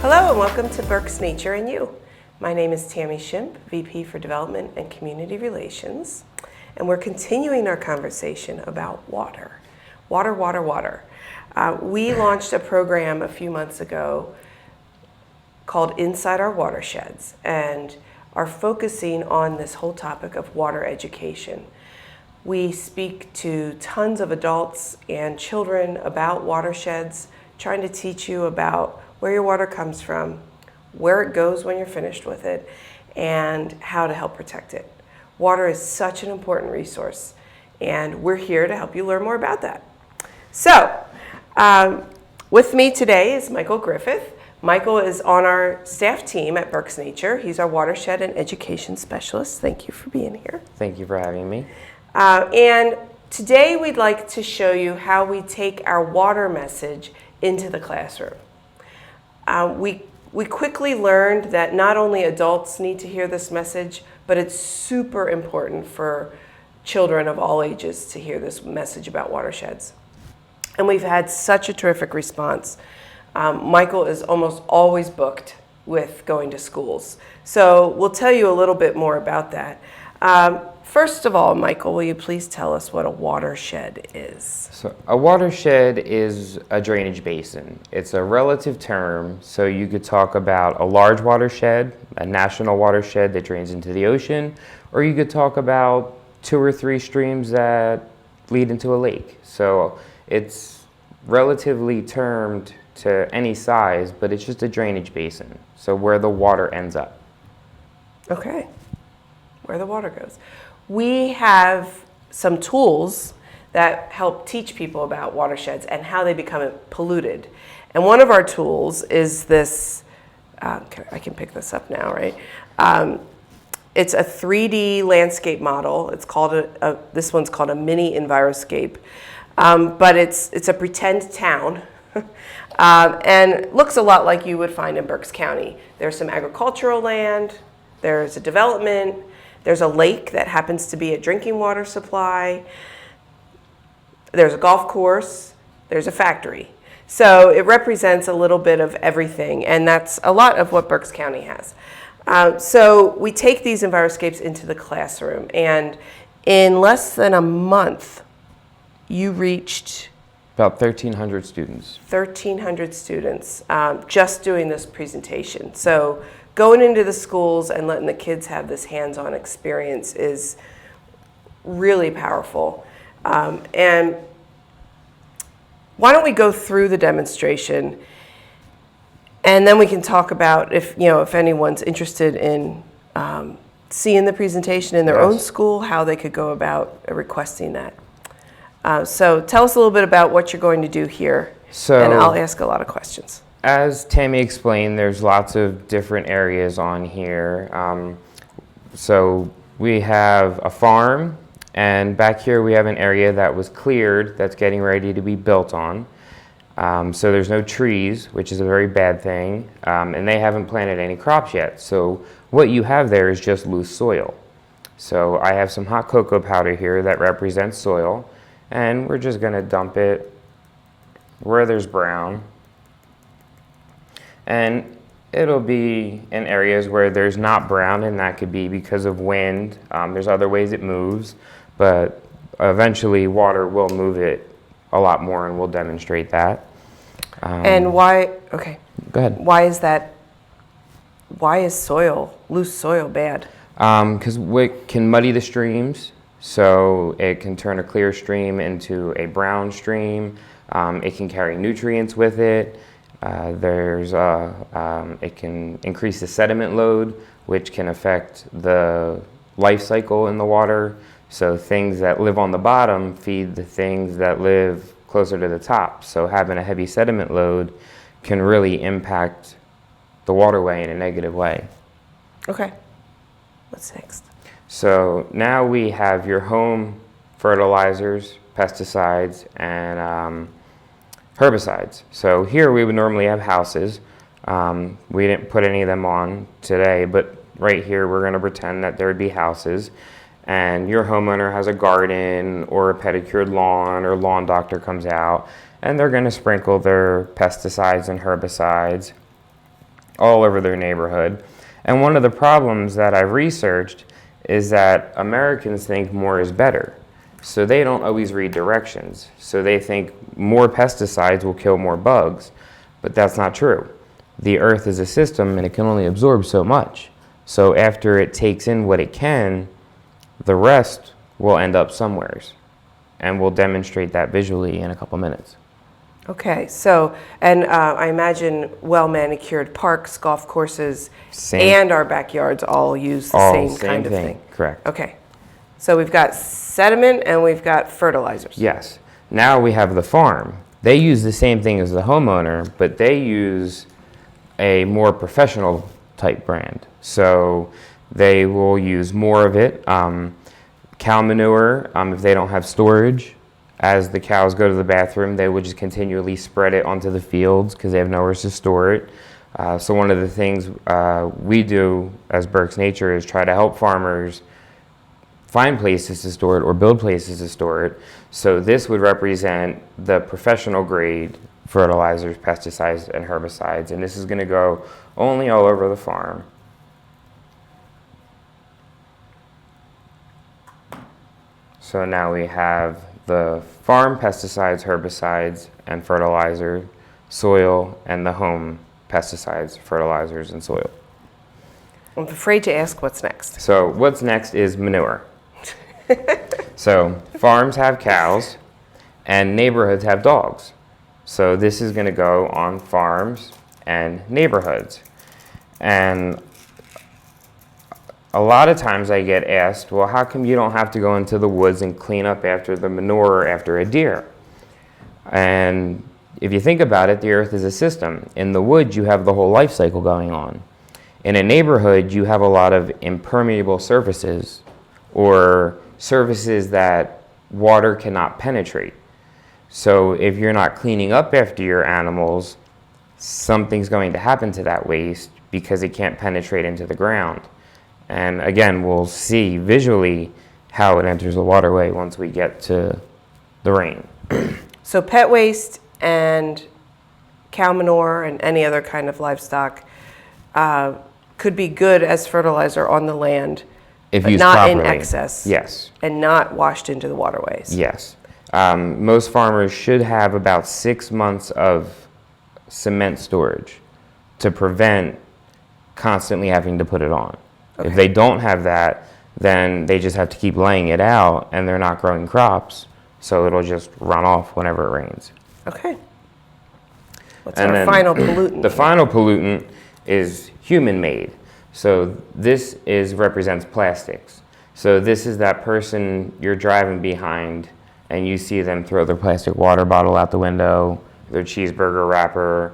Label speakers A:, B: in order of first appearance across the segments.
A: Hello and welcome to Berks Nature and You. My name is Tammy Shimp, VP for Development and Community Relations, and we're continuing our conversation about water. Water. We launched a program a few months ago called Inside Our Watersheds and are focusing on this whole topic of water education. We speak to tons of adults and children about watersheds, trying to teach you about where your water comes from, where it goes when you're finished with it, and how to help protect it. Water is such an important resource, and we're here to help you learn more about that. So, with me today is Michael Griffith. Michael is on our staff team at Berks Nature. He's our Watershed and Education Specialist. Thank you for being here.
B: Thank you for having me.
A: And today we'd like to show you how we take our water message into the classroom. We quickly learned that not only adults need to hear this message, but it's super important for children of all ages to hear this message about watersheds. And we've had such a terrific response. Michael is almost always booked with going to schools. So we'll tell you a little bit more about that. First of all, Michael, will you please tell us what a watershed is?
B: So a watershed is a drainage basin. It's a relative term, so you could talk about a large watershed, a national watershed that drains into the ocean, or you could talk about 2 or 3 streams that lead into a lake. So it's relatively termed to any size, but it's just a drainage basin, so where the water ends up.
A: Okay, where the water goes. We have some tools that help teach people about watersheds and how they become polluted. And one of our tools is this, I can pick this up now, right? It's a 3D landscape model. It's called this one's called a mini Enviroscape. But it's a pretend town. And looks a lot like you would find in Berks County. There's some agricultural land, there's a development, there's a lake that happens to be a drinking water supply, there's a golf course, there's a factory. So it represents a little bit of everything, and that's a lot of what Berks County has. So we take these Enviroscapes into the classroom, and in less than a month, you reached
B: About 1,300 students.
A: 1,300 students just doing this presentation. So going into the schools and letting the kids have this hands-on experience is really powerful. And why don't we go through the demonstration, and then we can talk about if anyone's interested in seeing the presentation in their own school, how they could go about requesting that. So tell us a little bit about what you're going to do here, and I'll ask a lot of questions.
B: As Tammy explained, there's lots of different areas on here. So we have a farm, and back here we have an area that was cleared that's getting ready to be built on. So there's no trees, which is a very bad thing, and they haven't planted any crops yet. So what you have there is just loose soil. So I have some hot cocoa powder here that represents soil, and we're just going to dump it where there's brown. And it'll be in areas where there's not brown, and that could be because of wind. There's other ways it moves, but eventually water will move it a lot more, and we'll demonstrate that.
A: And why, okay.
B: Go ahead.
A: Why is loose soil bad?
B: Because it can muddy the streams, so it can turn a clear stream into a brown stream. It can carry nutrients with it. It can increase the sediment load, which can affect the life cycle in the water. So things that live on the bottom feed the things that live closer to the top. So having a heavy sediment load can really impact the waterway in a negative way.
A: Okay. What's next?
B: So now we have your home fertilizers, pesticides, and herbicides. So here we would normally have houses. We didn't put any of them on today, but right here we're going to pretend that there would be houses, and your homeowner has a garden or a pedicured lawn, or lawn doctor comes out, and they're going to sprinkle their pesticides and herbicides. all over their neighborhood. And one of the problems that I've researched is that Americans think more is better. So they don't always read directions. So they think more pesticides will kill more bugs, but that's not true. The earth is a system and it can only absorb so much. So after it takes in what it can, the rest will end up somewheres. And we'll demonstrate that visually in a couple minutes.
A: Okay, so, and I imagine well-manicured parks, golf courses, and our backyards all use the same kind of thing.
B: Correct.
A: Okay, so we've got sediment and we've got fertilizers.
B: Yes. Now we have the farm. They use the same thing as the homeowner, but they use a more professional type brand. So they will use more of it. Cow manure, if they don't have storage, as the cows go to the bathroom, they would just continually spread it onto the fields because they have nowhere to store it. So one of the things we do as Berks Nature is try to help farmers find places to store it or build places to store it. So this would represent the professional grade fertilizers, pesticides, and herbicides. And this is going to go only all over the farm. So now we have the farm pesticides, herbicides, and fertilizer, soil, and the home pesticides, fertilizers, and soil.
A: I'm afraid to ask what's next.
B: So what's next is manure. So farms have cows, and neighborhoods have dogs. So this is going to go on farms and neighborhoods. And a lot of times I get asked, well, how come you don't have to go into the woods and clean up after the manure or after a deer? And if you think about it, the earth is a system. In the woods, you have the whole life cycle going on. In a neighborhood, you have a lot of impermeable surfaces or surfaces that water cannot penetrate. So if you're not cleaning up after your animals, something's going to happen to that waste because it can't penetrate into the ground. And again, we'll see visually how it enters the waterway once we get to the rain.
A: So pet waste and cow manure and any other kind of livestock could be good as fertilizer on the land,
B: if
A: but
B: used
A: not
B: properly.
A: in excess.
B: Yes.
A: And not washed into the waterways.
B: Yes. Most farmers should have about 6 months of cement storage to prevent constantly having to put it on. Okay. If they don't have that, then they just have to keep laying it out and they're not growing crops, so it'll just run off whenever it rains.
A: Okay. What's our final pollutant?
B: The final pollutant is human-made. So this represents plastics. So this is that person you're driving behind and you see them throw their plastic water bottle out the window, their cheeseburger wrapper,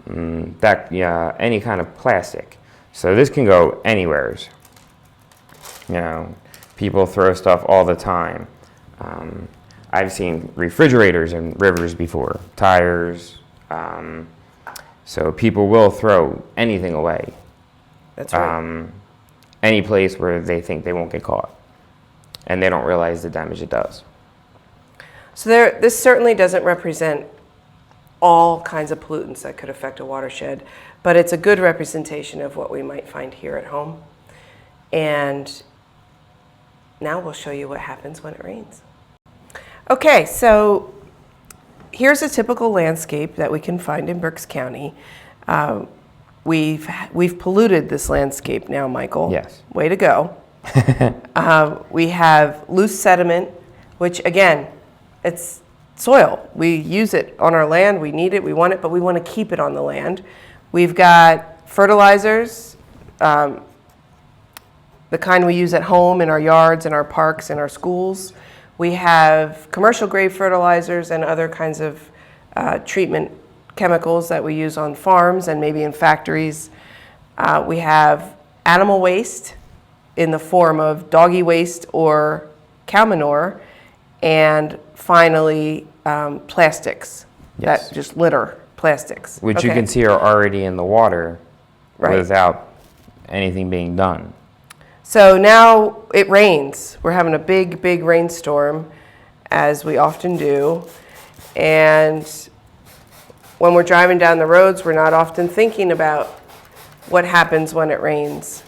B: any kind of plastic. So this can go anywheres. You know, people throw stuff all the time. I've seen refrigerators in rivers before, tires. So people will throw anything away.
A: That's right.
B: Any place where they think they won't get caught. And they don't realize the damage it does.
A: So this certainly doesn't represent all kinds of pollutants that could affect a watershed, but it's a good representation of what we might find here at home. And now we'll show you what happens when it rains. Okay, so here's a typical landscape that we can find in Berks County. We've polluted this landscape now, Michael.
B: Yes.
A: Way to go. We have loose sediment, which again, it's soil. We use it on our land, we need it, we want it, but we want to keep it on the land. We've got fertilizers, the kind we use at home in our yards, in our parks, in our schools. We have commercial grade fertilizers and other kinds of treatment chemicals that we use on farms and maybe in factories. We have animal waste in the form of doggy waste or cow manure, and finally plastics.
B: Yes.
A: That just litter plastics.
B: Which you can see are already in the water without anything being done.
A: So now it rains. We're having a big, big rainstorm, as we often do. And when we're driving down the roads, we're not often thinking about what happens when it rains.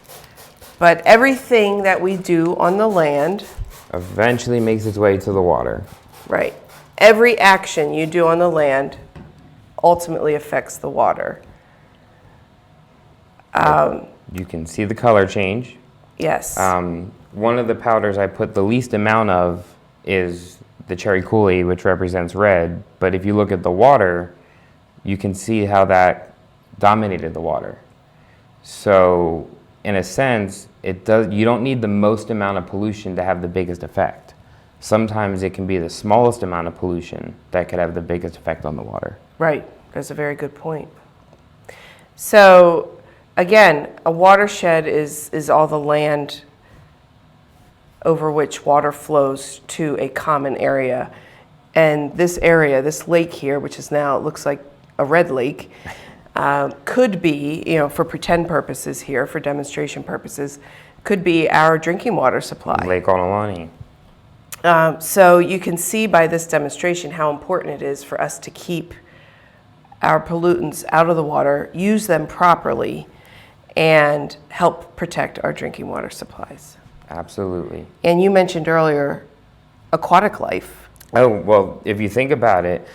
A: But everything that we do on the land,
B: eventually makes its way to the water.
A: right, every action you do on the land ultimately affects the water.
B: You can see the color change.
A: Yes.
B: One of the powders I put the least amount of is the cherry Kool-Aid, which represents red. But if you look at the water, you can see how that dominated the water. So in a sense, you don't need the most amount of pollution to have the biggest effect. Sometimes it can be the smallest amount of pollution that could have the biggest effect on the water.
A: Right, that's a very good point. So again, a watershed is all the land over which water flows to a common area. And this area, this lake here, which is now, it looks like a red lake, could be, for pretend purposes here, for demonstration purposes, could be our drinking water supply.
B: Lake Onalani.
A: So you can see by this demonstration how important it is for us to keep our pollutants out of the water, use them properly, and help protect our drinking water supplies.
B: Absolutely.
A: And you mentioned earlier aquatic life.
B: Oh, well, if you think about it,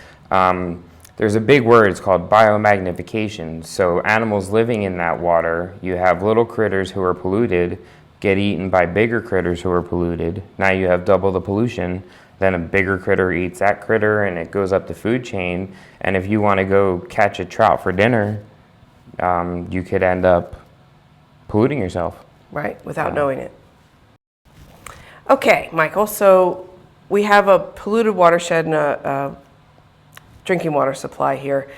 B: there's a big word, it's called biomagnification. So animals living in that water, you have little critters who are polluted, get eaten by bigger critters who are polluted. Now you have double the pollution. Then a bigger critter eats that critter and it goes up the food chain. And if you want to go catch a trout for dinner, you could end up polluting yourself.
A: Right, without knowing it. Okay, Michael, so we have a polluted watershed and a drinking water supply here.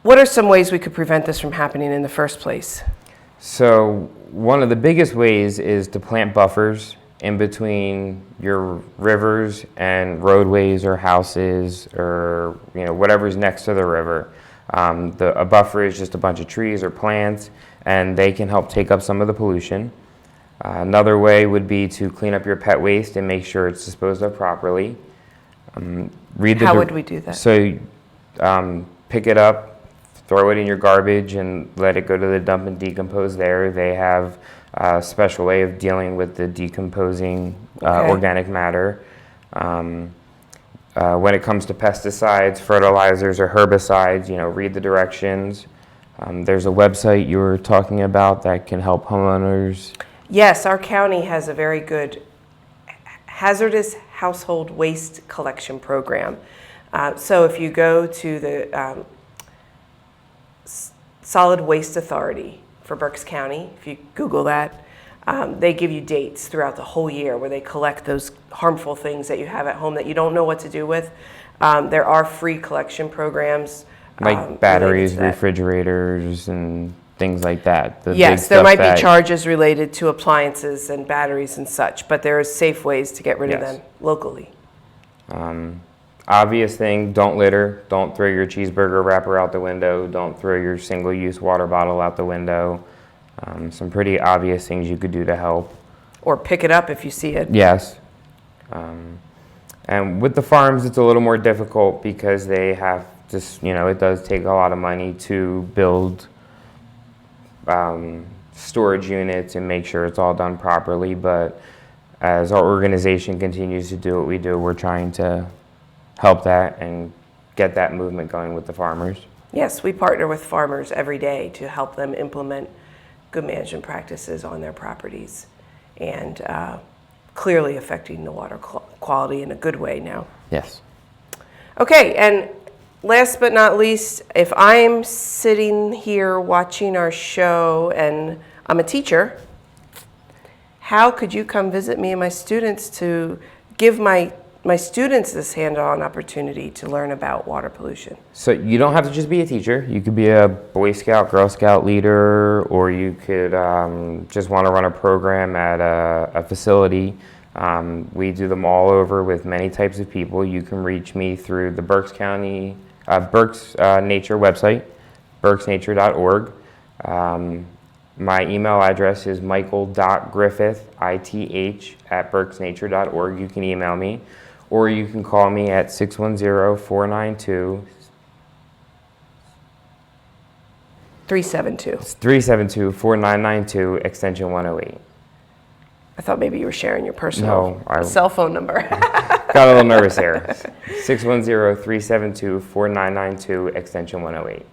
A: What are some ways we could prevent this from happening in the first place?
B: So one of the biggest ways is to plant buffers in between your rivers and roadways or houses or whatever's next to the river. A buffer is just a bunch of trees or plants, and they can help take up some of the pollution. Another way would be to clean up your pet waste and make sure it's disposed of properly.
A: How would we do that?
B: So pick it up, throw it in your garbage, and let it go to the dump and decompose there. They have a special way of dealing with the decomposing organic matter. When it comes to pesticides, fertilizers, or herbicides, read the directions. There's a website you were talking about that can help homeowners.
A: Yes, our county has a very good hazardous household waste collection program. So if you go to the Solid Waste Authority for Berks County, if you Google that, they give you dates throughout the whole year where they collect those harmful things that you have at home that you don't know what to do with. There are free collection programs.
B: Like batteries, refrigerators, and things like that.
A: Yes, there might be charges related to appliances and batteries and such, but there are safe ways to get rid of them locally.
B: Obvious thing, don't litter. Don't throw your cheeseburger wrapper out the window. Don't throw your single-use water bottle out the window. Some pretty obvious things you could do to help.
A: Or pick it up if you see it.
B: Yes. And with the farms, it's a little more difficult because they have just, it does take a lot of money to build storage units and make sure it's all done properly. But as our organization continues to do what we do, we're trying to help that and get that movement going with the farmers.
A: Yes, we partner with farmers every day to help them implement good management practices on their properties and clearly affecting the water quality in a good way now.
B: Yes.
A: Okay, and last but not least, if I'm sitting here watching our show and I'm a teacher, how could you come visit me and my students to give my students this hands-on opportunity to learn about water pollution?
B: So you don't have to just be a teacher. You could be a Boy Scout, Girl Scout leader, or you could just want to run a program at a facility. We do them all over with many types of people. You can reach me through the Berks Nature website, berksnature.org. My email address is michael.griffith@berksnature.org. You can email me, or you can call me at 610-492.
A: 372.
B: It's 372-4992, extension 108.
A: I thought maybe you were sharing your personal cell phone number.
B: Got a little nervous here. 610-372-4992, extension 108.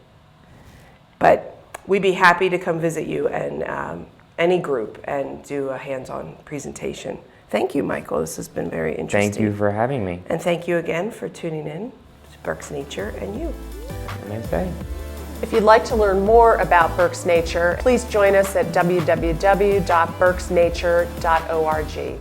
A: But we'd be happy to come visit you and any group and do a hands-on presentation. Thank you, Michael. This has been very interesting.
B: Thank you for having me.
A: And thank you again for tuning in to Berks Nature and you.
B: Have a nice day.
C: If you'd like to learn more about Berks Nature, please join us at www.berksnature.org.